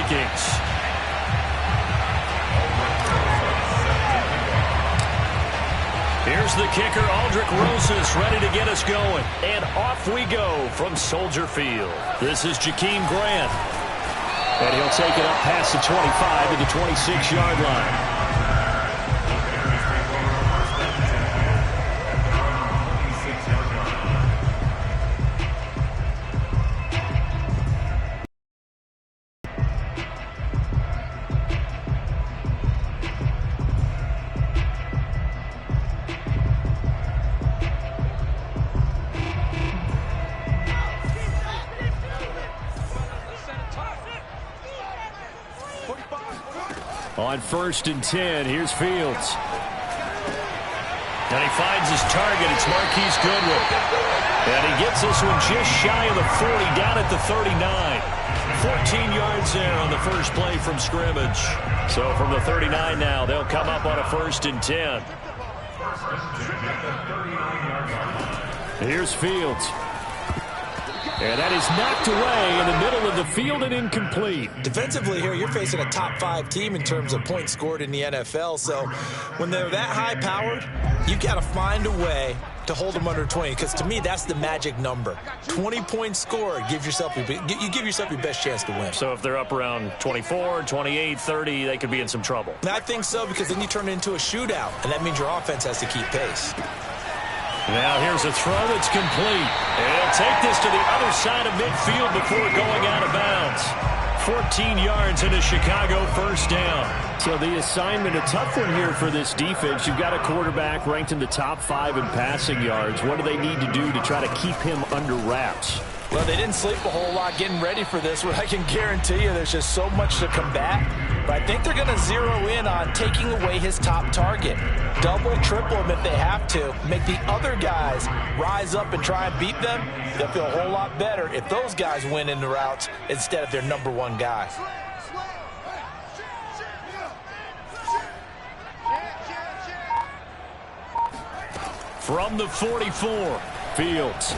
Vikings. Here's the kicker, Aldrick Rosas, ready to get us going. And off we go from Soldier Field. This is Jakeem Grant. And he'll take it up past the 25 to the 26-yard line. On 1st and 10, here's Fields. And he finds his target. It's Marquise Goodwin. And he gets this one just shy of the 40, down at the 39. 14 yards there on the first play from scrimmage. So from the 39 now, they'll come up on a 1st and 10. Here's Fields. And that is knocked away in the middle of the field and incomplete. Defensively here, you're facing a top 5 team in terms of points scored in the NFL. So when they're that high-powered, you got to find a way to hold them under 20. Because to me, that's the magic number. 20 points scored, you give yourself your best chance to win. So if they're up around 24, 28, 30, they could be in some trouble. I think so, because then you turn it into a shootout, and that means your offense has to keep pace. Now here's a throw that's complete. And he'll take this to the other side of midfield before going out of bounds. 14 yards in a Chicago 1st down. So the assignment, a tough one here for this defense. You've got a quarterback ranked in the top 5 in passing yards. What do they need to do to try to keep him under wraps? Well, they didn't sleep a whole lot getting ready for this. What I can guarantee you, there's just so much to combat. But I think they're going to zero in on taking away his top target. Double, triple him if they have to. Make the other guys rise up and try and beat them. They'll feel a whole lot better if those guys win in the routes instead of their number 1 guy. From the 44, Fields.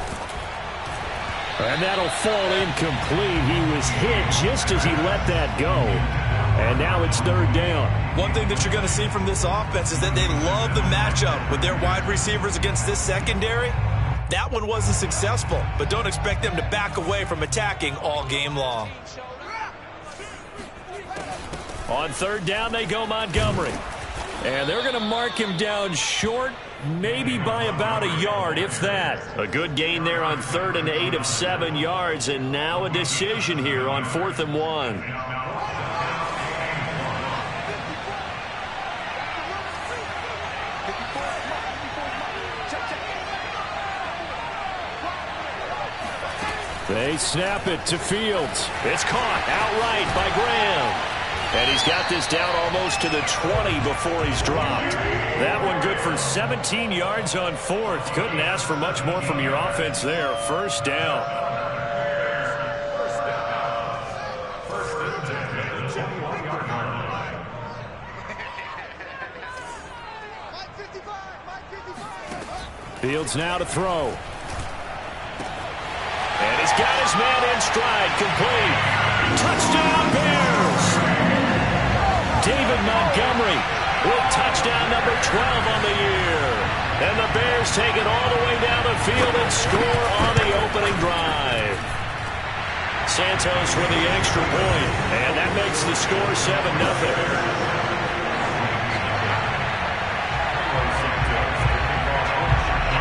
And that'll fall incomplete. He was hit just as he let that go. And now it's 3rd down. One thing that you're going to see from this offense is that they love the matchup with their wide receivers against this secondary. That one wasn't successful, but don't expect them to back away from attacking all game long. On 3rd down, they go Montgomery. And they're going to mark him down short, maybe by about a yard, if that. A good gain there on 3rd and 8 of 7 yards, and now a decision here on 4th and 1. They snap it to Fields. It's caught outright by Graham. And he's got this down almost to the 20 before he's dropped. That one good for 17 yards on 4th. Couldn't ask for much more from your offense there. 1st down. Fields now to throw. And he's got his man in stride, complete. Touchdown, Bears! David Montgomery with touchdown number 12 on the year. And the Bears take it all the way down the field and score on the opening drive. Santos with the extra point, and that makes the score 7-0.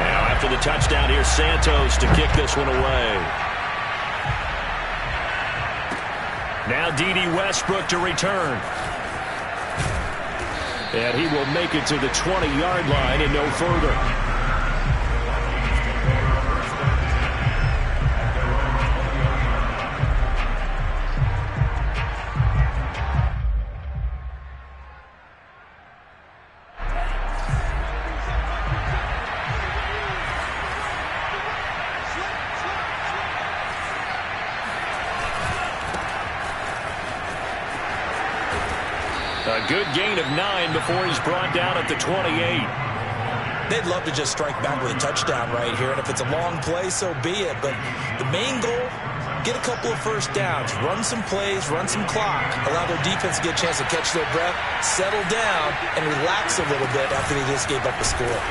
Now after the touchdown, here's Santos to kick this one away. Now D.D. Westbrook to return. And he will make it to the 20-yard line and no further. A good gain of 9 before he's brought down at the 28. They'd love to just strike back with a touchdown right here, and if it's a long play, so be it. But the main goal, get a couple of first downs, run some plays, run some clock, allow their defense to get a chance to catch their breath, settle down, and relax a little bit after they just gave up a score.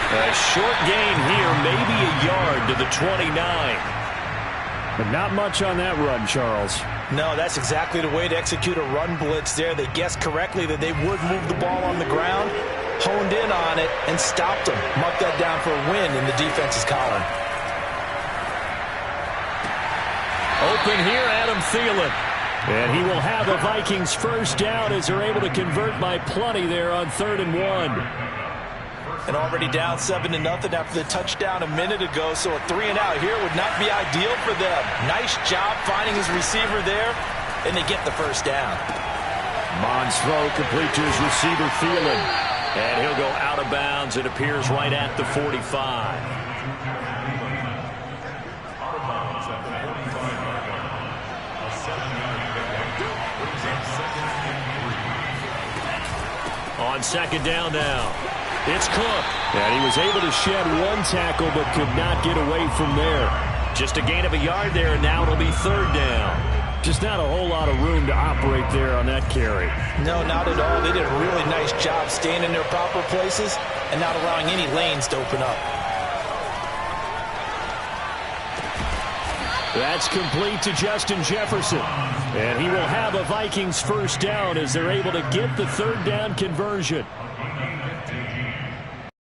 A short gain here, maybe a yard to the 29. But not much on that run, Charles. No, that's exactly the way to execute a run blitz there. They guessed correctly that they would move the ball on the ground, honed in on it, and stopped them. Marked that down for a win in the defense's column. Open here, Adam Thielen. And he will have a Vikings first down as they're able to convert by plenty there on 3rd and 1. And already down 7-0 after the touchdown a minute ago, so a 3-and-out here would not be ideal for them. Nice job finding his receiver there, and they get the first down. Mond's throw complete to his receiver, Thielen. And he'll go out of bounds. It appears right at the 45. On 2nd down now. It's Cook. And he was able to shed one tackle but could not get away from there. Just a gain of a yard there, and now it'll be 3rd down. Just not a whole lot of room to operate there on that carry. No, not at all. They did a really nice job staying in their proper places and not allowing any lanes to open up. That's complete to Justin Jefferson. And he will have a Vikings first down as they're able to get the 3rd down conversion.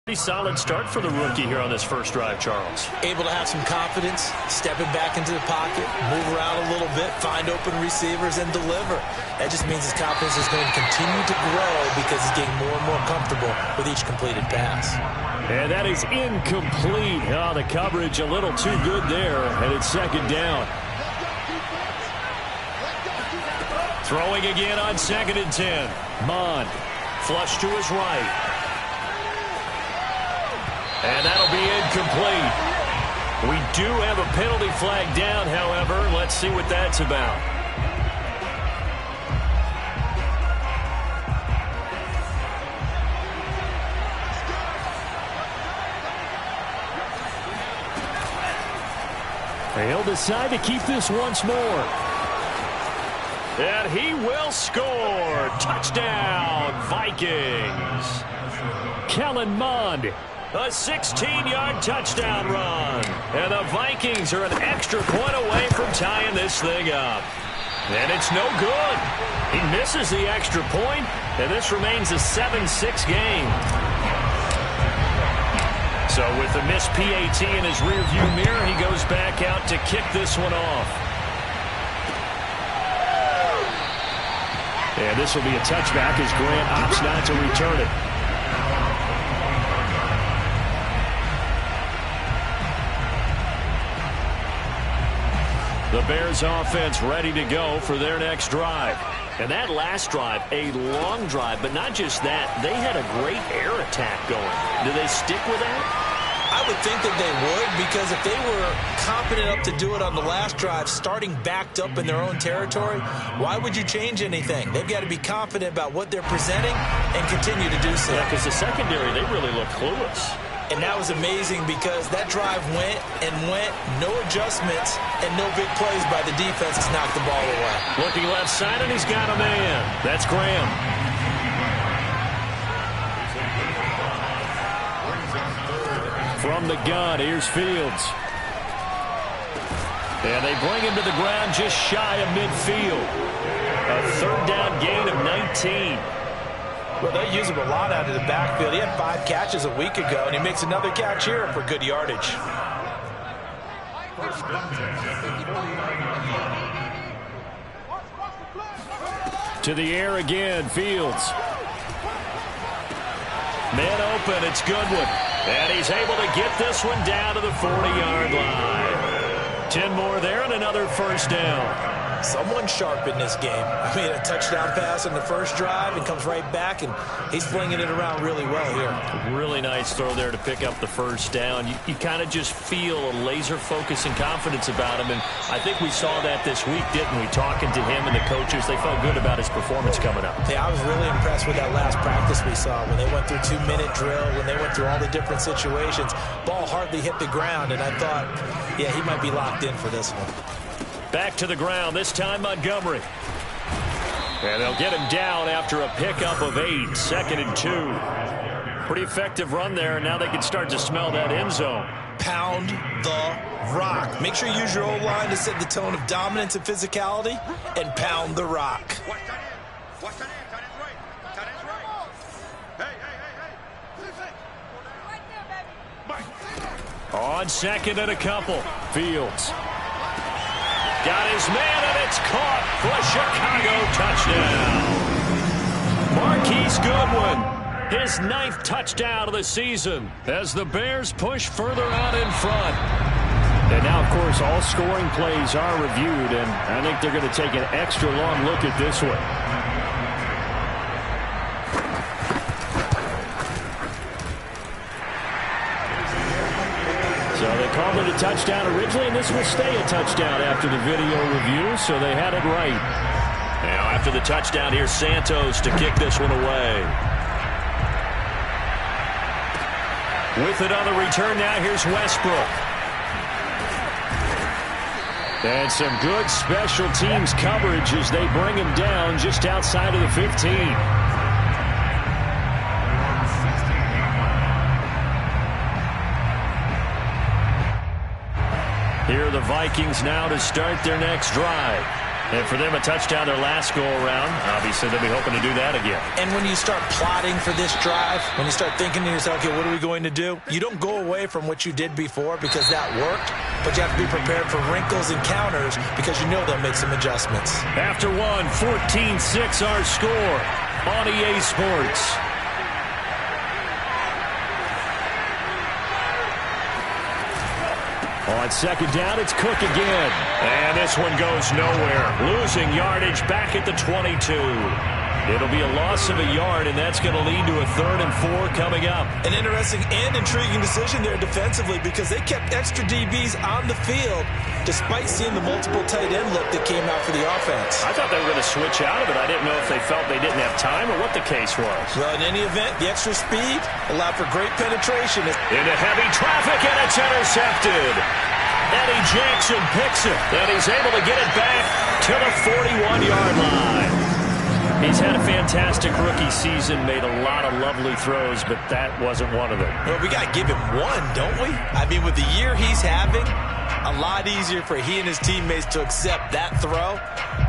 Pretty solid start for the rookie here on this first drive, Charles. Able to have some confidence, stepping back into the pocket, move around a little bit, find open receivers, and deliver. That just means his confidence is going to continue to grow because he's getting more and more comfortable with each completed pass. And that is incomplete. Oh, the coverage a little too good there, and it's 2nd down. Throwing again on 2nd and 10. Mond, flush to his right. And that'll be incomplete. We do have a penalty flag down, however. Let's see what that's about. He'll decide to keep this once more. And he will score. Touchdown, Vikings. Kellen Mond. A 16-yard touchdown run. And the Vikings are an extra point away from tying this thing up. And it's no good. He misses the extra point, and this remains a 7-6 game. So with the missed PAT in his rearview mirror, he goes back out to kick this one off. And this will be a touchback as Grant opts not to return it. The Bears offense ready to go for their next drive. And that last drive, a long drive, but not just that. They had a great air attack going. Do they stick with that? I would think that they would, because if they were confident enough to do it on the last drive, starting backed up in their own territory, why would you change anything? They've got to be confident about what they're presenting and continue to do so. Yeah, because the secondary, they really look clueless. And that was amazing because that drive went and went, no adjustments, and no big plays by the defense to knock the ball away. Looking left side, and he's got a man. That's Graham. From the gun, here's Fields. And they bring him to the ground just shy of midfield. A 3rd down gain of 19. Well, they use him a lot out of the backfield. He had 5 catches a week ago, and he makes another catch here for good yardage. To the air again, Fields. Man open, it's Goodwin. And he's able to get this one down to the 40-yard line. 10 more there and another first down. Someone sharp in this game. I mean, a touchdown pass in the first drive and comes right back, and he's flinging it around really well here. Really nice throw there to pick up the first down. You kind of just feel a laser focus and confidence about him, and I think we saw that this week, didn't we? Talking to him and the coaches, they felt good about his performance coming up. Yeah, I was really impressed with that last practice we saw when they went through 2-minute drill, when they went through all the different situations. Ball hardly hit the ground, and I thought, yeah, he might be locked in for this one. Back to the ground, this time Montgomery. And they'll get him down after a pickup of 8, 2nd and 2. Pretty effective run there, and now they can start to smell that end zone. Pound the rock. Make sure you use your O-line to set the tone of dominance and physicality, and pound the rock. Watch that in. Watch that in. That is right. That is right. Hey. Right there, baby. On 2nd and a couple. Fields. Got his man, and it's caught for a Chicago touchdown. Marquise Goodwin. His 9th touchdown of the season as the Bears push further out in front. And now, of course, all scoring plays are reviewed, and I think they're going to take an extra long look at this one. So they called it a touchdown originally, and this will stay a touchdown after the video review, so they had it right. Now after the touchdown, here's Santos to kick this one away. With it on the return now, here's Westbrook. And some good special teams coverage as they bring him down just outside of the 15. Here are the Vikings now to start their next drive. And for them, a touchdown their last go-around. Obviously, they'll be hoping to do that again. And when you start plotting for this drive, when you start thinking to yourself, okay, what are we going to do? You don't go away from what you did before because that worked, but you have to be prepared for wrinkles and counters because you know they'll make some adjustments. After one, 14-6 our score on EA Sports. On 2nd down, it's Cook again. And this one goes nowhere. Losing yardage back at the 22. It'll be a loss of a yard, and that's going to lead to a 3rd and 4 coming up. An interesting and intriguing decision there defensively because they kept extra DBs on the field despite seeing the multiple tight end look that came out for the offense. I thought they were going to switch out of it. I didn't know if they felt they didn't have time or what the case was. Well, in any event, the extra speed allowed for great penetration. Into heavy traffic, and it's intercepted. Eddie Jackson picks it, and he's able to get it back to the 41-yard line. He's had a fantastic rookie season, made a lot of lovely throws, but that wasn't one of them. Well, we got to give him one, don't we? I mean, with the year he's having, a lot easier for he and his teammates to accept that throw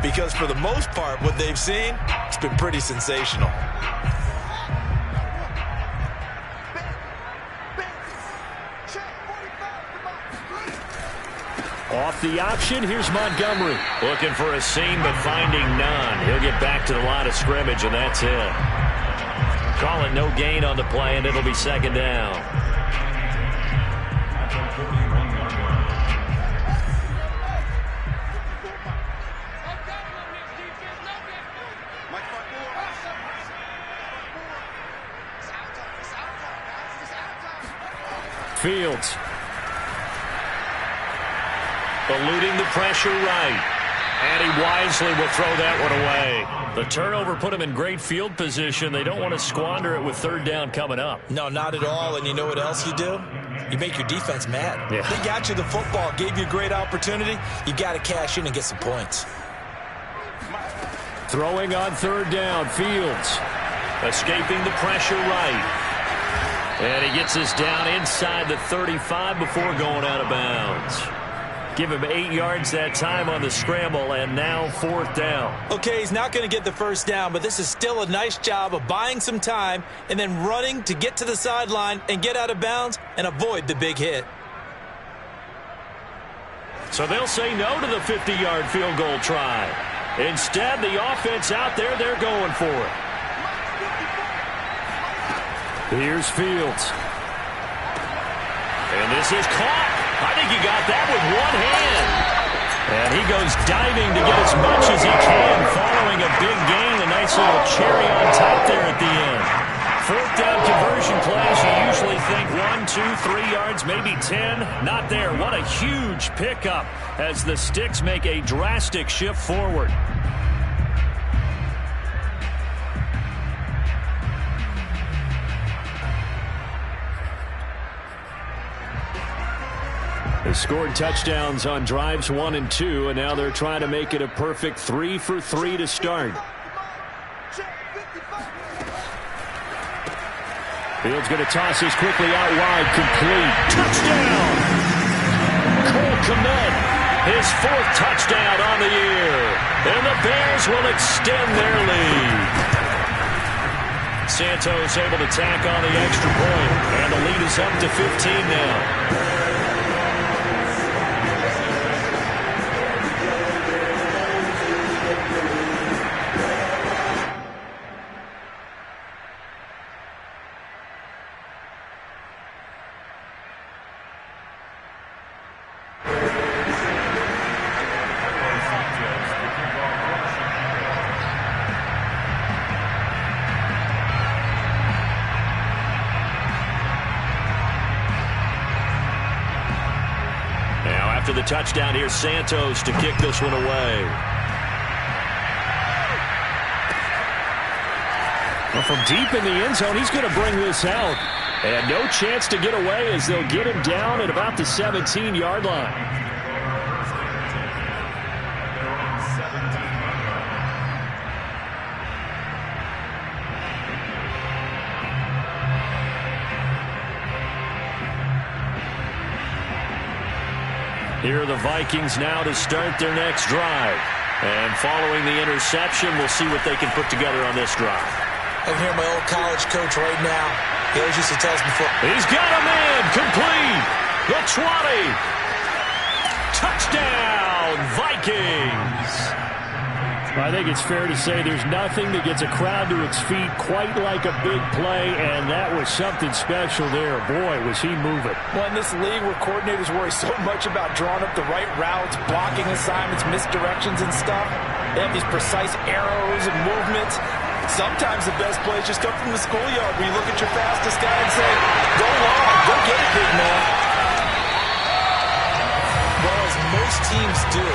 because for the most part, what they've seen, it's been pretty sensational. Off the option, here's Montgomery. Looking for a seam, but finding none. He'll get back to the line of scrimmage, and that's it. Calling no gain on the play, and it'll be 2nd down. Fields. Eluding the pressure right. And he wisely will throw that one away. The turnover put him in great field position. They don't want to squander it with 3rd down coming up. No, not at all. And you know what else you do? You make your defense mad. Yeah. They got you the football, gave you a great opportunity. You got to cash in and get some points. Throwing on 3rd down, Fields. Escaping the pressure right. And he gets us down inside the 35 before going out of bounds. Give him 8 yards that time on the scramble, and now 4th down. Okay, he's not going to get the 1st down, but this is still a nice job of buying some time and then running to get to the sideline and get out of bounds and avoid the big hit. So they'll say no to the 50-yard field goal try. Instead, the offense out there, they're going for it. Here's Fields. And this is caught. I think he got that with one hand. And he goes diving to get as much as he can, following a big gain. A nice little cherry on top there at the end. 4th down conversion plays, you usually think 1, 2, 3 yards, maybe 10. Not there. What a huge pickup as the Sticks make a drastic shift forward. They scored touchdowns on drives 1 and 2, and now they're trying to make it a perfect 3 for 3 to start. Fields going to toss this quickly out wide, complete. Touchdown! Cole Kmet, his 4th touchdown on the year. And the Bears will extend their lead. Santos able to tack on the extra point, and the lead is up to 15 now. After the touchdown, here's Santos to kick this one away. Well, from deep in the end zone, he's going to bring this out. And no chance to get away as they'll get him down at about the 17-yard line. Here are the Vikings now to start their next drive. And following the interception, we'll see what they can put together on this drive. I can hear my old college coach right now. He always used to tell us before. He's got a man complete. The 20. Touchdown, Vikings. I think it's fair to say there's nothing that gets a crowd to its feet quite like a big play, and that was something special there. Boy, was he moving. Well, in this league where coordinators worry so much about drawing up the right routes, blocking assignments, misdirections and stuff, they have these precise arrows and movements. Sometimes the best plays just come from the schoolyard where you look at your fastest guy and say, go long, go get it, big man. Well, as most teams do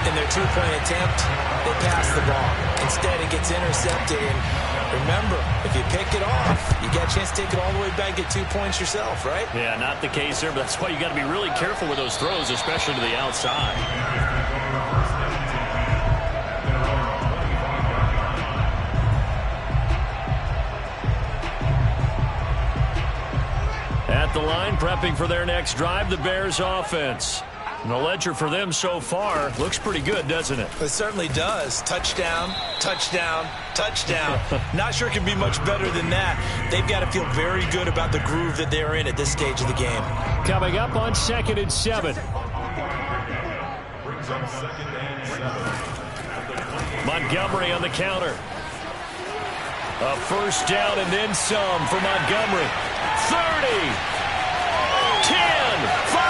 in their two-point attempt, they pass the ball. Instead, it gets intercepted. And remember, if you pick it off, you got a chance to take it all the way back, get 2 points yourself, right? Yeah, not the case there, but that's why you got to be really careful with those throws, especially to the outside. At the line, prepping for their next drive, the Bears offense. And the ledger for them so far looks pretty good, doesn't it? It certainly does. Touchdown, touchdown, touchdown. Not sure it can be much better than that. They've got to feel very good about the groove that they're in at this stage of the game. Coming up on 2nd and 7. Montgomery on the counter. A first down and then some for Montgomery. 30, 10, 5.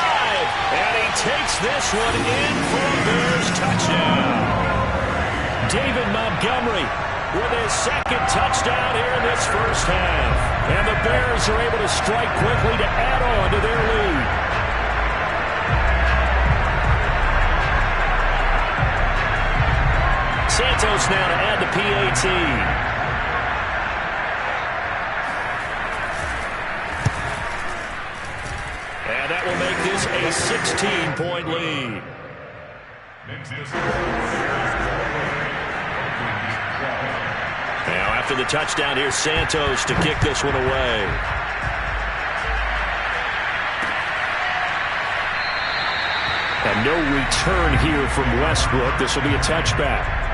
And he takes this one in for a Bears touchdown. David Montgomery with his 2nd touchdown here in this first half. And the Bears are able to strike quickly to add on to their lead. Santos now to add the PAT. And that will make this a 16-point lead. Now after the touchdown, here's Santos to kick this one away. And no return here from Westbrook. This will be a touchback.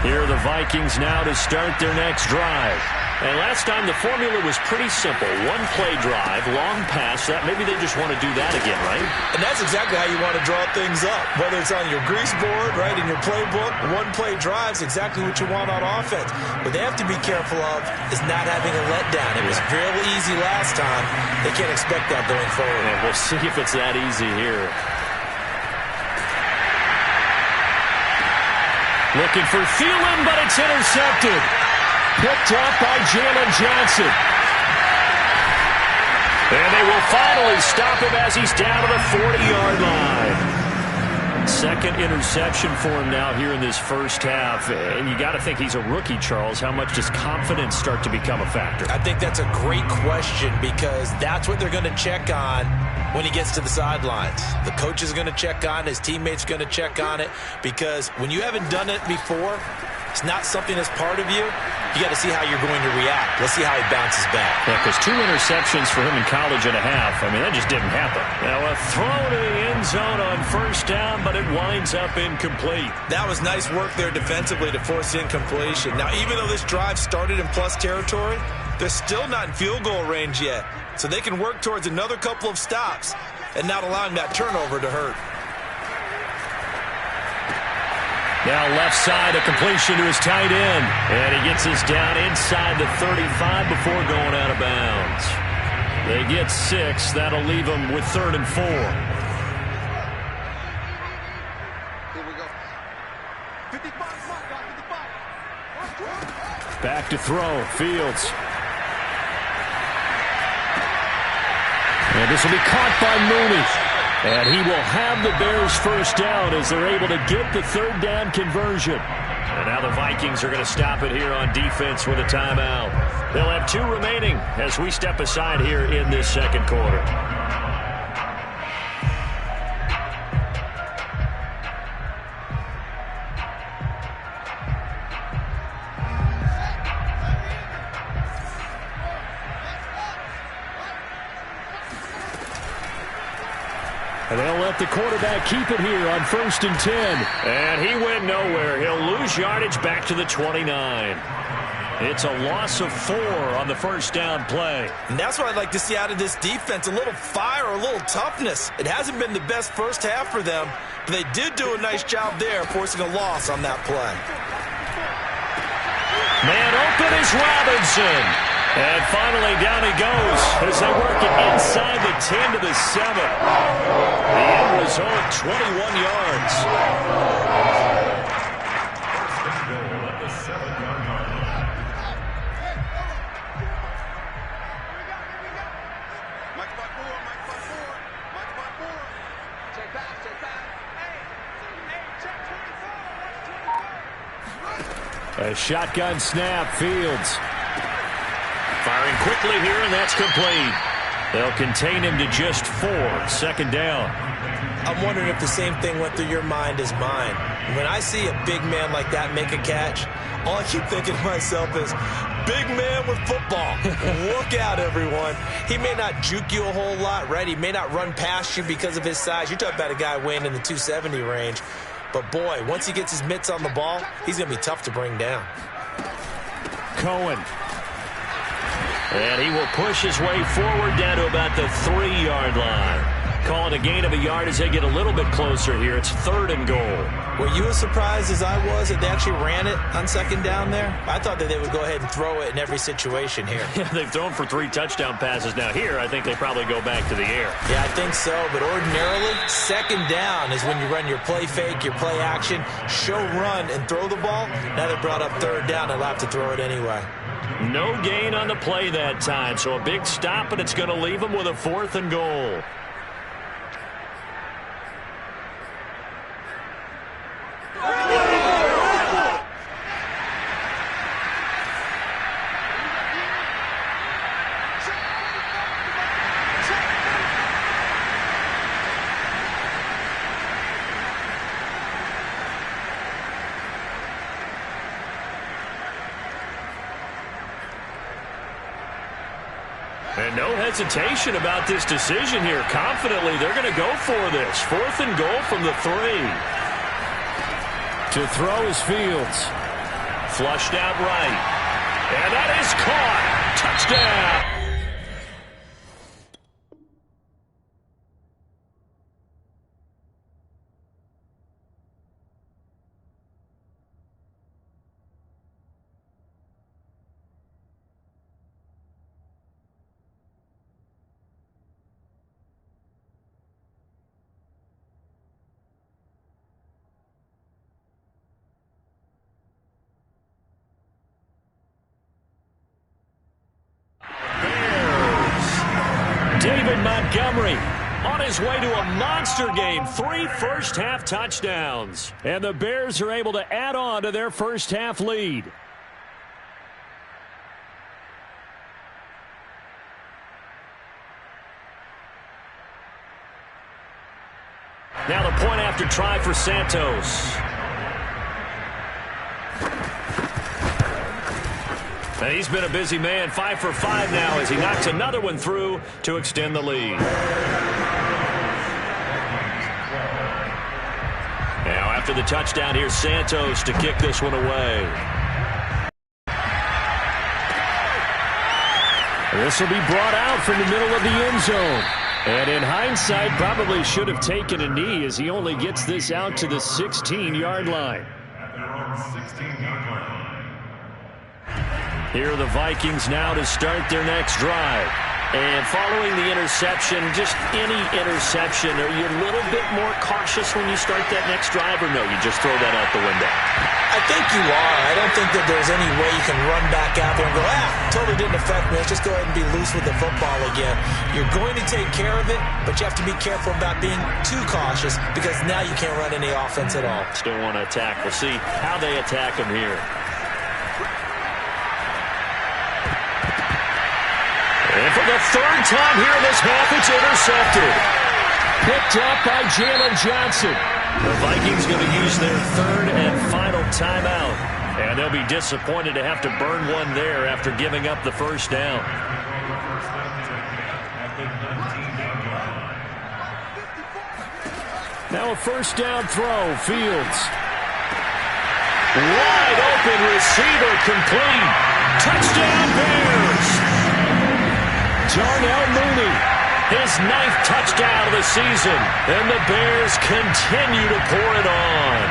Here are the Vikings now to start their next drive. And last time the formula was pretty simple. One play drive, long pass. That maybe they just want to do that again, right? And that's exactly how you want to draw things up. Whether it's on your grease board, right, in your playbook, one play drive's exactly what you want on offense. What they have to be careful of is not having a letdown. It was real easy last time. They can't expect that going forward. And we'll see if it's that easy here. Looking for Thielen, but it's intercepted. Picked up by Jalen Johnson. And they will finally stop him as he's down to the 40-yard line. Second interception for him now here in this first half. And you got to think he's a rookie, Charles. How much does confidence start to become a factor? I think that's a great question because that's what they're going to check on when he gets to the sidelines. The coach is going to check on it. His teammates going to check on it because when you haven't done it before, it's not something that's part of you. You got to see how you're going to react. Let's see how he bounces back. Yeah, because 2 interceptions for him in college and a half. I mean, that just didn't happen. Now, a throw to the end zone on first down, but it winds up incomplete. That was nice work there defensively to force incompletion. Now, even though this drive started in plus territory, they're still not in field goal range yet. So they can work towards another couple of stops and not allowing that turnover to hurt. Now left side, a completion to his tight end. And he gets us down inside the 35 before going out of bounds. They get 6. That'll leave them with 3rd and 4. Here we go. 55, 55. Back to throw. Fields. And this will be caught by Mooney. And he will have the Bears first down as they're able to get the 3rd down conversion. And now the Vikings are going to stop it here on defense with a timeout. They'll have 2 remaining as we step aside here in this second quarter. And they'll let the quarterback keep it here on 1st and 10. And he went nowhere. He'll lose yardage back to the 29. It's a loss of 4 on the first down play. And that's what I'd like to see out of this defense, a little fire, a little toughness. It hasn't been the best first half for them, but they did do a nice job there forcing a loss on that play. Man open is Robinson. And finally down he goes as they work it inside the 10 to the 7. The end result, 21 yards. A shotgun snap, Fields. Firing quickly here, and that's complete. They'll contain him to just 4. 2nd down. I'm wondering if the same thing went through your mind as mine. When I see a big man like that make a catch, all I keep thinking to myself is, big man with football. Look out, everyone. He may not juke you a whole lot, right? He may not run past you because of his size. You're talking about a guy weighing in the 270 range. But, boy, once he gets his mitts on the ball, he's going to be tough to bring down. Cohen. And he will push his way forward down to about the 3-yard line. Call it a gain of a yard as they get a little bit closer here. It's 3rd and goal. Were you as surprised as I was that they actually ran it on 2nd down there? I thought that they would go ahead and throw it in every situation here. Yeah, they've thrown for 3 touchdown passes. Now here, I think they probably go back to the air. Yeah, I think so. But ordinarily, 2nd down is when you run your play fake, your play action, show run, and throw the ball. Now they brought up 3rd down. They'll have to throw it anyway. No gain on the play that time. So a big stop, and it's going to leave them with a 4th and goal. And no hesitation about this decision here. Confidently, they're going to go for this. 4th and goal from the 3. To throw is Fields. Flushed out right. And that is caught. Touchdown. David Montgomery on his way to a monster game. 3 first-half touchdowns. And the Bears are able to add on to their first-half lead. Now the point after try for Santos. And he's been a busy man, 5 for 5 now as he knocks another one through to extend the lead. Now after the touchdown, here's Santos to kick this one away. This will be brought out from the middle of the end zone. And in hindsight, probably should have taken a knee as he only gets this out to the 16-yard line. Here are the Vikings now to start their next drive. And following the interception, just any interception, are you a little bit more cautious when you start that next drive, or no, you just throw that out the window? I think you are. I don't think that there's any way you can run back out there and go, totally didn't affect me. Let's just go ahead and be loose with the football again. You're going to take care of it, but you have to be careful about being too cautious because now you can't run any offense at all. Still want to attack. We'll see how they attack him here. And for the third time here in this half, it's intercepted. Picked up by Jalen Johnson. The Vikings going to use their third and final timeout. And they'll be disappointed to have to burn one there after giving up the first down. Now a first down throw, Fields. Wide open receiver complete. Touchdown Bears. Darnell Mooney, his 9th touchdown of the season, and the Bears continue to pour it on.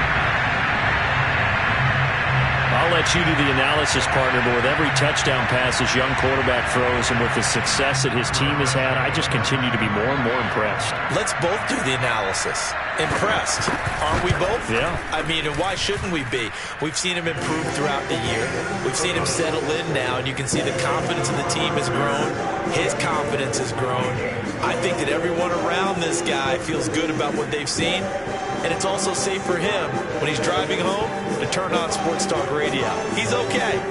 I'll let you do the analysis, partner, but with every touchdown pass this young quarterback throws and with the success that his team has had, I just continue to be more and more impressed. Let's both do the analysis. Impressed. Aren't we both? Yeah. I mean, and why shouldn't we be? We've seen him improve throughout the year. We've seen him settle in now, and you can see the confidence of the team has grown. His confidence has grown. I think that everyone around this guy feels good about what they've seen, and it's also safe for him when he's driving home to turn on Sports Talk Radio. He's okay.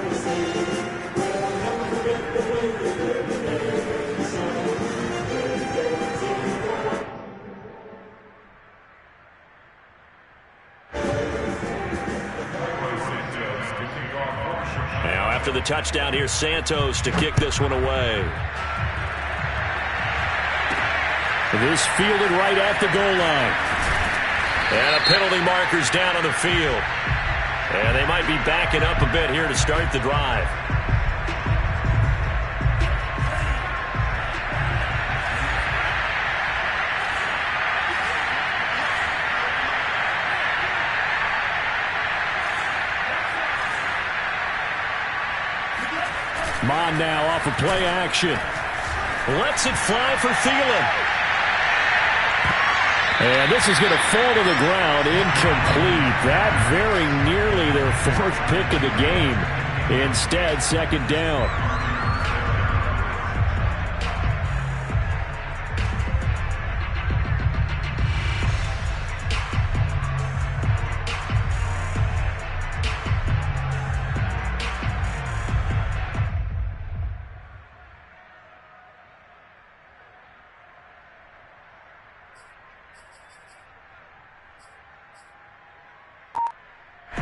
Now after the touchdown, here's Santos to kick this one away. This fielded right at the goal line. And a penalty marker's down on the field. And they might be backing up a bit here to start the drive. Mon now off of play action. Lets it fly for Thielen. And this is going to fall to the ground, incomplete. That very nearly their 4th pick of the game. Instead, second down.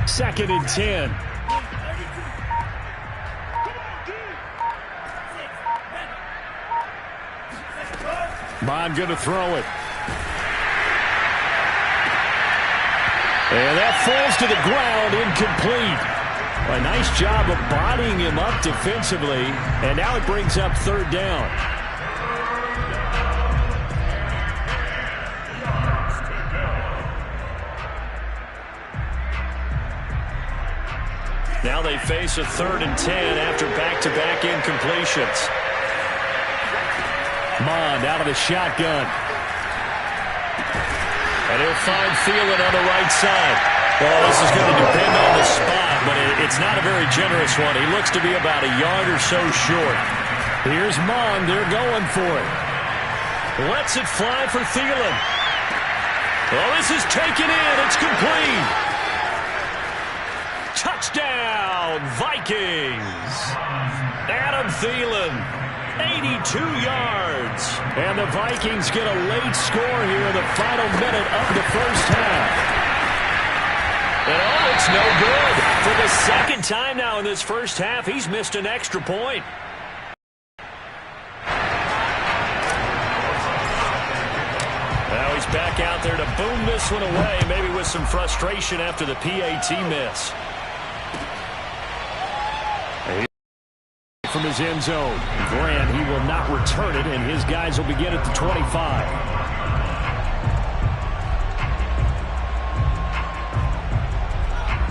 Second and 10. Bond going to throw it. And that falls to the ground, incomplete. A nice job of bodying him up defensively. And now it brings up third down. Now they face a 3rd and 10 after back-to-back incompletions. Mond out of the shotgun. And he'll find Thielen on the right side. Well, this is going to depend on the spot, but it's not a very generous one. He looks to be about a yard or so short. Here's Mond. They're going for it. Lets it fly for Thielen. Well, this is taken in. It's complete. Touchdown, Vikings. Adam Thielen, 82 yards. And the Vikings get a late score here in the final minute of the first half. And oh, it's no good. For the second time now in this first half, he's missed an extra point. Now he's back out there to boom this one away, maybe with some frustration after the PAT miss. From his end zone. Grant, he will not return it, and his guys will begin at the 25.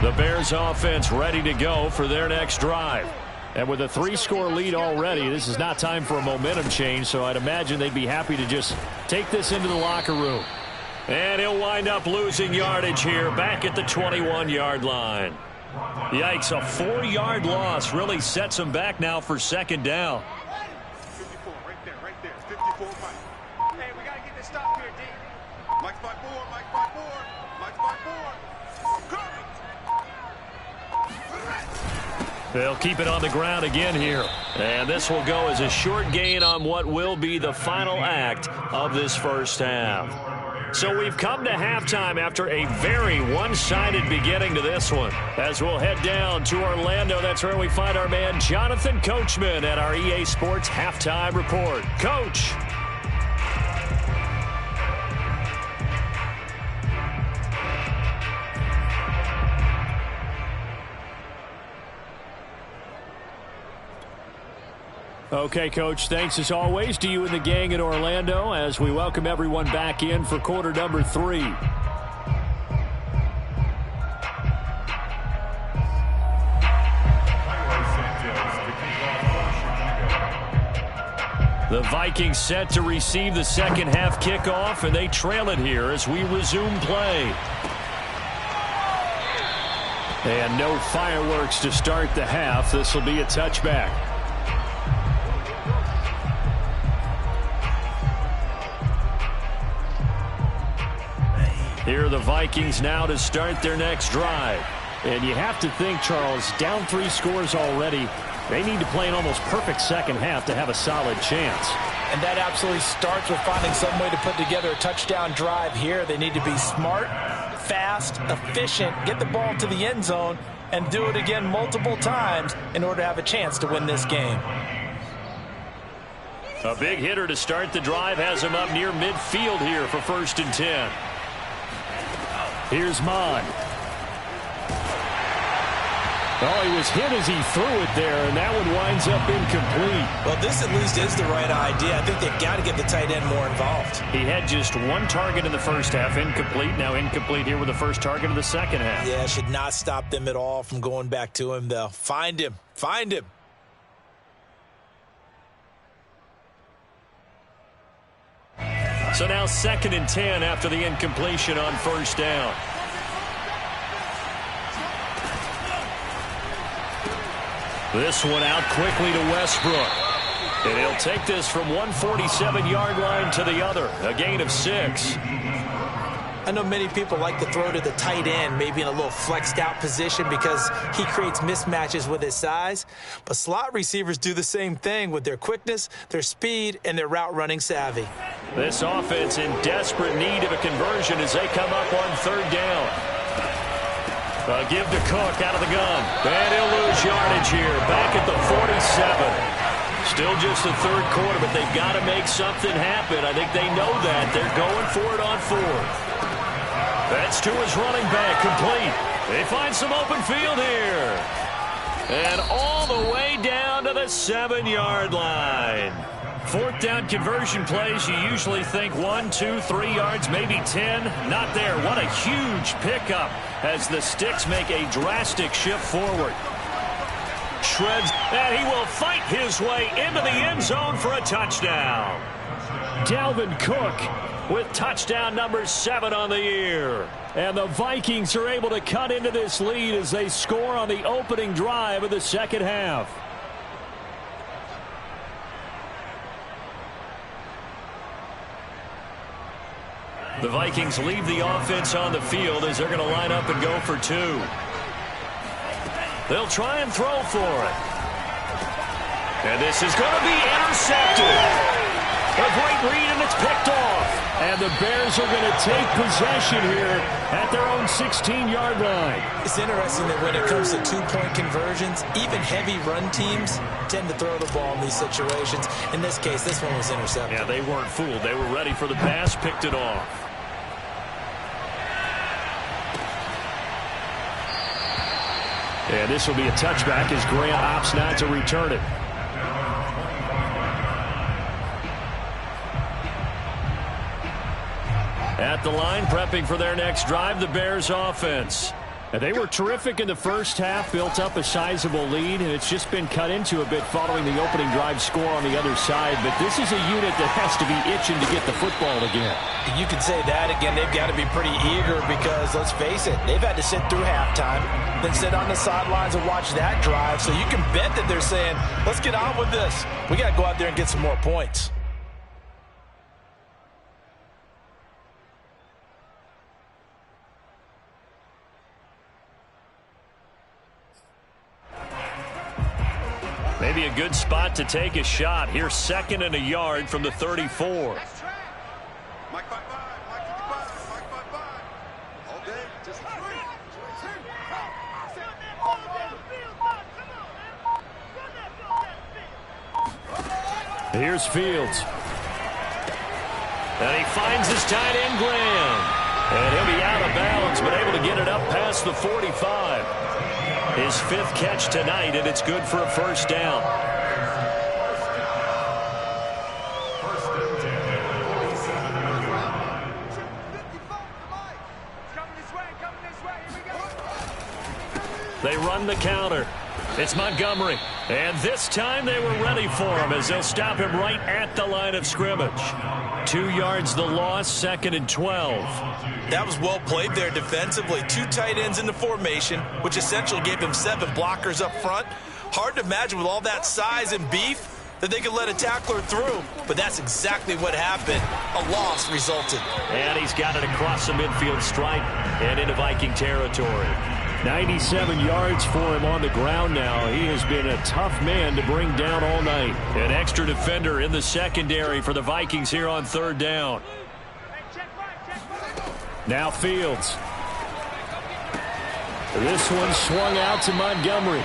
The Bears offense ready to go for their next drive. And with a 3-score lead already, this is not time for a momentum change, so I'd imagine they'd be happy to just take this into the locker room. And he'll wind up losing yardage here back at the 21-yard line. Yikes, a 4-yard loss really sets him back now for second down. 54, right there, 54, Mike. Hey, we got to get this stop here, D. Mike's by 4, Mike's by 4, Mike's by 4. They'll keep it on the ground again here. And this will go as a short gain on what will be the final act of this first half. So we've come to halftime after a very one-sided beginning to this one. As we'll head down to Orlando, that's where we find our man Jonathan Coachman at our EA Sports Halftime Report. Coach. Okay, Coach, thanks as always to you and the gang in Orlando as we welcome everyone back in for quarter number 3. The Vikings set to receive the second half kickoff, and they trail it here as we resume play. And no fireworks to start the half. This will be a touchback. Here are the Vikings now to start their next drive. And you have to think, Charles, down 3 scores already. They need to play an almost perfect second half to have a solid chance. And that absolutely starts with finding some way to put together a touchdown drive here. They need to be smart, fast, efficient, get the ball to the end zone, and do it again multiple times in order to have a chance to win this game. A big hitter to start the drive has him up near midfield here for 1st and 10. Here's Mon. Oh, he was hit as he threw it there, and that one winds up incomplete. Well, this at least is the right idea. I think they've got to get the tight end more involved. He had just 1 target in the first half, incomplete. Now incomplete here with the first target of the second half. Yeah, should not stop them at all from going back to him. They'll find him. Find him. So now 2nd and 10 after the incompletion on 1st down. This one out quickly to Westbrook. And he'll take this from 147-yard line to the other. A gain of 6. I know many people like to throw to the tight end, maybe in a little flexed out position because he creates mismatches with his size. But slot receivers do the same thing with their quickness, their speed, and their route running savvy. This offense in desperate need of a conversion as they come up on 3rd down. Give to Cook out of the gun. And he'll lose yardage here. Back at the 47. Still just the 3rd quarter, but they've got to make something happen. I think they know that. They're going for it on 4th. That's to his running back, complete. They find some open field here. And all the way down to the 7-yard line. 4th down conversion plays, you usually think 1, 2, 3 yards, maybe 10. Not there. What a huge pickup as the Sticks make a drastic shift forward. Shreds, and he will fight his way into the end zone for a touchdown. Dalvin Cook with touchdown number 7 on the year. And the Vikings are able to cut into this lead as they score on the opening drive of the second half. The Vikings leave the offense on the field as they're going to line up and go for two. They'll try and throw for it. And this is going to be intercepted. A great read, and it's picked off. And the Bears are going to take possession here at their own 16-yard line. It's interesting that when it comes to two-point conversions, even heavy run teams tend to throw the ball in these situations. In this case, this one was intercepted. Yeah, they weren't fooled. They were ready for the pass, picked it off. And this will be a touchback as Grant opts not to return it. At the line, prepping for their next drive, the Bears offense. And they were terrific in the first half, built up a sizable lead, and it's just been cut into a bit following the opening drive score on the other side. But this is a unit that has to be itching to get the football again. You can say that again. They've got to be pretty eager because, let's face it, they've had to sit through halftime, then sit on the sidelines and watch that drive. So you can bet that they're saying, let's get on with this. We got to go out there and get some more points. Maybe a good spot to take a shot. Here's 2nd and a yard from the 34. Mike 55, Mike 55, Mike 55. All day, just three. Here's Fields. And he finds his tight end, Graham. And he'll be out of bounds, but able to get it up past the 45. His 5th catch tonight, and it's good for a first down. They run the counter. It's Montgomery. And this time they were ready for him as they'll stop him right at the line of scrimmage. 2 yards the loss, 2nd and 12. That was well played there defensively. 2 tight ends in the formation, which essentially gave them 7 blockers up front. Hard to imagine with all that size and beef that they could let a tackler through. But that's exactly what happened. A loss resulted. And he's got it across the midfield stripe and into Viking territory. 97 yards for him on the ground now. He has been a tough man to bring down all night. An extra defender in the secondary for the Vikings here on 3rd down. Now Fields. This one swung out to Montgomery.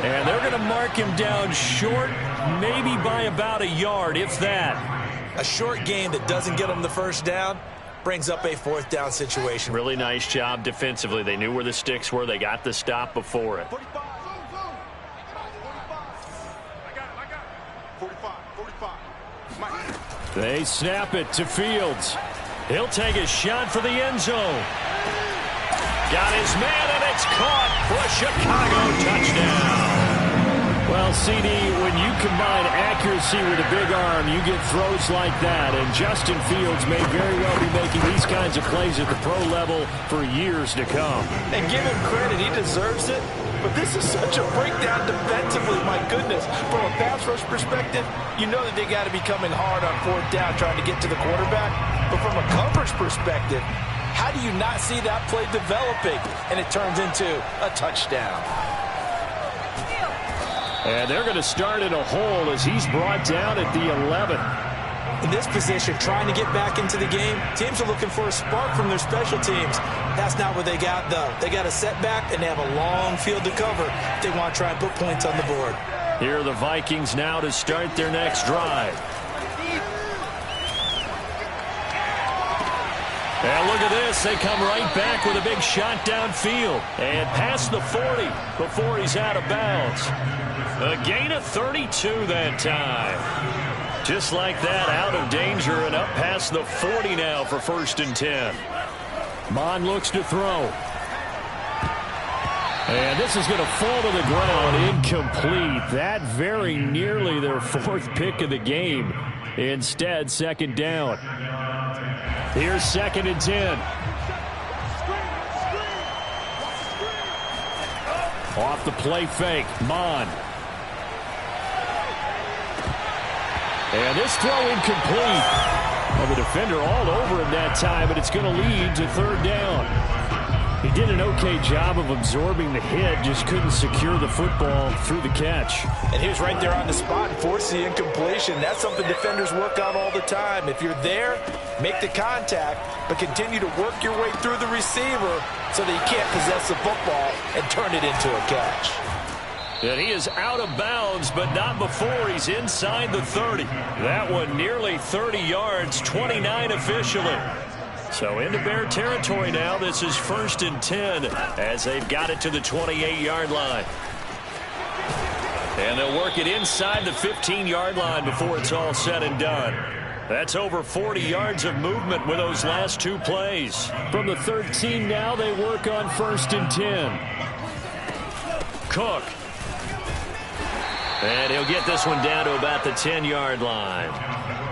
And they're going to mark him down short, maybe by about a yard, if that. A short game that doesn't get them the first down brings up a 4th down situation. Really nice job defensively. They knew where the sticks were. They got the stop before it. 45. I got it. 45. They snap it to Fields. He'll take a shot for the end zone. Got his man, and it's caught for a Chicago touchdown. Well, CD, when you combine accuracy with a big arm, you get throws like that. And Justin Fields may very well be making these kinds of plays at the pro level for years to come. And give him credit, he deserves it. But this is such a breakdown defensively, my goodness. From a pass rush perspective, you know that they got to be coming hard on 4th down trying to get to the quarterback. But from a coverage perspective, how do you not see that play developing? And it turns into a touchdown. And they're going to start in a hole as he's brought down at the 11. In this position, trying to get back into the game, teams are looking for a spark from their special teams. That's not what they got, though. They got a setback, and they have a long field to cover if they want to try and put points on the board. Here are the Vikings now to start their next drive. And look at this. They come right back with a big shot downfield. And past the 40 before he's out of bounds. A gain of 32 that time. Just like that, out of danger and up past the 40 now for 1st and 10. Mon looks to throw. And this is going to fall to the ground incomplete. That very nearly their 4th pick of the game. Instead, 2nd down. Here's 2nd and 10. Off the play fake, Mon. And this throw incomplete. Well, the defender all over him that time, but it's going to lead to third down. He did an okay job of absorbing the hit, just couldn't secure the football through the catch. And he was right there on the spot and forced the incompletion. That's something defenders work on all the time. If you're there, make the contact, but continue to work your way through the receiver so that you can't possess the football and turn it into a catch. And he is out of bounds, but not before he's inside the 30. That one nearly 30 yards, 29 officially. So into Bear territory now. This is 1st and 10 as they've got it to the 28-yard line. And they'll work it inside the 15-yard line before it's all said and done. That's over 40 yards of movement with those last two plays. From the 13 now, they work on 1st and 10. Cook. And he'll get this one down to about the 10-yard line.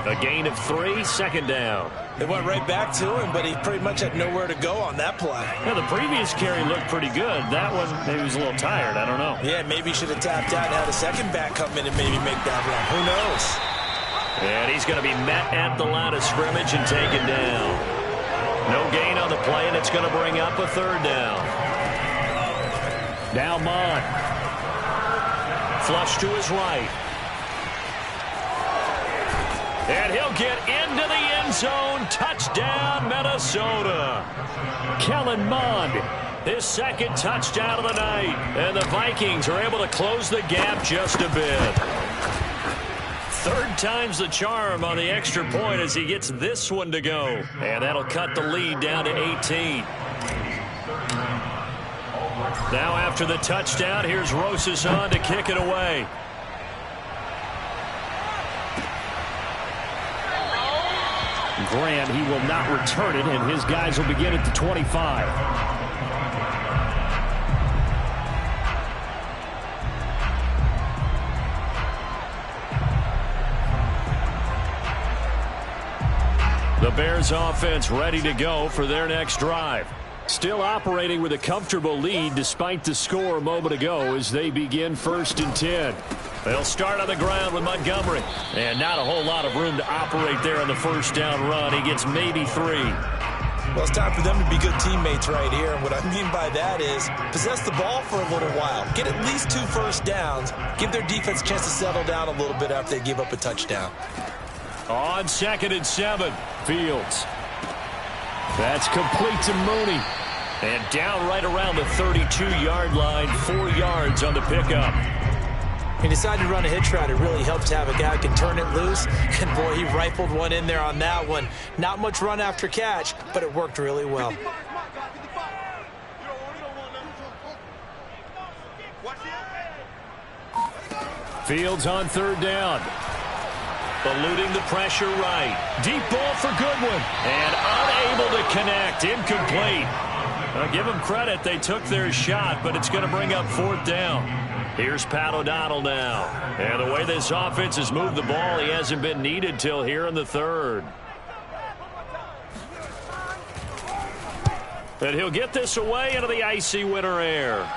A gain of 3, 2nd down. They went right back to him, but he pretty much had nowhere to go on that play. Yeah, the previous carry looked pretty good. That one, maybe he was a little tired. I don't know. Yeah, maybe he should have tapped out and had a second back come in and maybe make that run. Who knows? And he's going to be met at the line of scrimmage and taken down. No gain on the play, and it's going to bring up a 3rd down. Now Mond. Flush to his right. And he'll get into the end zone. Touchdown, Minnesota. Kellen Mond, his 2nd touchdown of the night. And the Vikings are able to close the gap just a bit. 3rd time's the charm on the extra point as he gets this one to go. And that'll cut the lead down to 18. Now after the touchdown, here's Rosas on to kick it away. Grant, he will not return it, and his guys will begin at the 25. The Bears offense ready to go for their next drive. Still operating with a comfortable lead despite the score a moment ago as they begin 1st and 10. They'll start on the ground with Montgomery. And not a whole lot of room to operate there on the 1st down run. He gets maybe 3. Well, it's time for them to be good teammates right here. And what I mean by that is possess the ball for a little while. Get at least 2 first downs. Give their defense a chance to settle down a little bit after they give up a touchdown. On 2nd and 7, Fields. That's complete to Mooney. And down right around the 32-yard line, 4 yards on the pickup. He decided to run a hitch route. It really helped to have a guy who can turn it loose. And, boy, he rifled one in there on that one. Not much run after catch, but it worked really well. Fields on 3rd down. Eluding the pressure right. Deep ball for Goodwin. And unable to connect. Incomplete. I'll give them credit. They took their shot, but it's going to bring up 4th down. Here's Pat O'Donnell now. And the way this offense has moved the ball, he hasn't been needed till here in the 3rd. And he'll get this away into the icy winter air.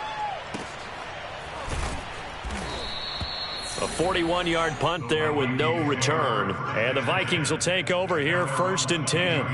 A 41-yard punt there with no return. And the Vikings will take over here 1st and 10.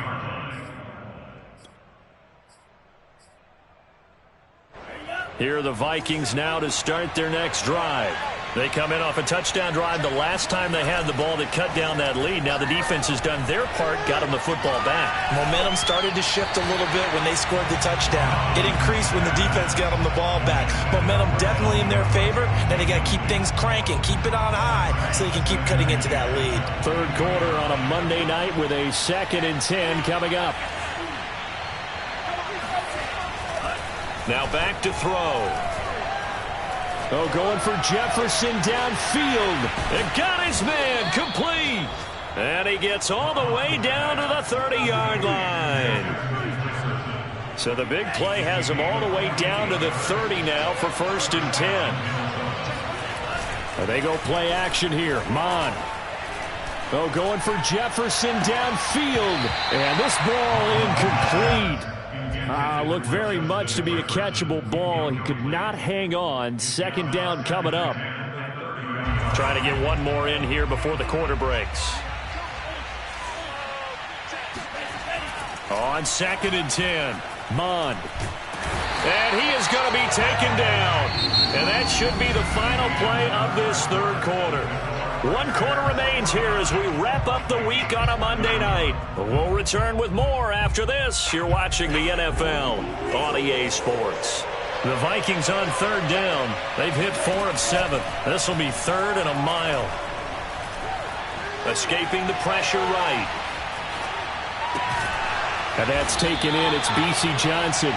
Here are the Vikings now to start their next drive. They come in off a touchdown drive the last time they had the ball that cut down that lead. Now the defense has done their part, got them the football back. Momentum started to shift a little bit when they scored the touchdown. It increased when the defense got them the ball back. Momentum definitely in their favor. Now they got to keep things cranking, keep it on high so they can keep cutting into that lead. 3rd quarter on a Monday night with a 2nd and 10 coming up. Now back to throw. Oh, going for Jefferson downfield. And got his man complete. And he gets all the way down to the 30-yard line. So the big play has him all the way down to the 30 now for 1st and 10. They go play action here. Mond. Oh, going for Jefferson downfield. And this ball incomplete. Looked very much to be a catchable ball. He could not hang on. 2nd down coming up. Trying to get one more in here before the quarter breaks. On 2nd and 10, Mond. And he is going to be taken down. And that should be the final play of this third quarter. 1 quarter remains here as we wrap up the week on a Monday night. We'll return with more after this. You're watching the NFL on EA Sports. The Vikings on 3rd down. They've hit 4 of 7. This will be 3rd and a mile. Escaping the pressure right. And that's taken in. It's B.C. Johnson.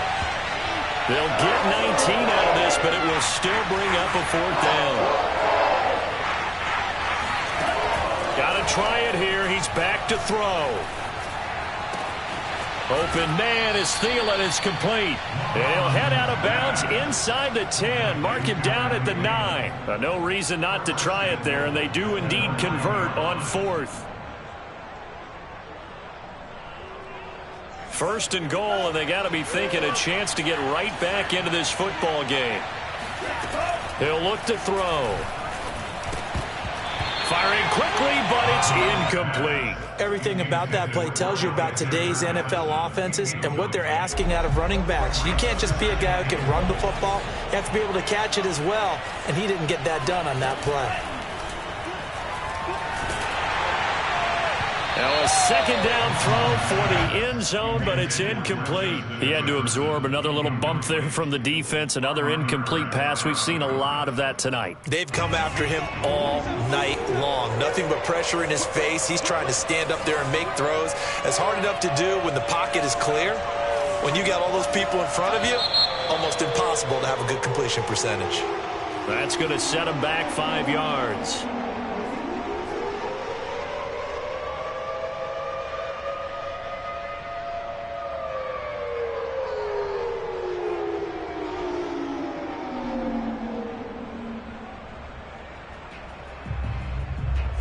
They'll get 19 out of this, but it will still bring up a 4th down. Got to try it here. He's back to throw. Open man is Thielen. Is complete. And he'll head out of bounds inside the 10. Mark him down at the 9. No reason not to try it there, and they do indeed convert on 4th. 1st and goal, and they got to be thinking a chance to get right back into this football game. He'll look to throw. Firing quickly, but it's incomplete. Everything about that play tells you about today's NFL offenses and what they're asking out of running backs. You can't just be a guy who can run the football. You have to be able to catch it as well, and he didn't get that done on that play. Now a 2nd down throw for the end zone, but it's incomplete. He had to absorb another little bump there from the defense, another incomplete pass. We've seen a lot of that tonight. They've come after him all night long. Nothing but pressure in his face. He's trying to stand up there and make throws. It's hard enough to do when the pocket is clear. When you got all those people in front of you, almost impossible to have a good completion percentage. That's going to set him back 5 yards.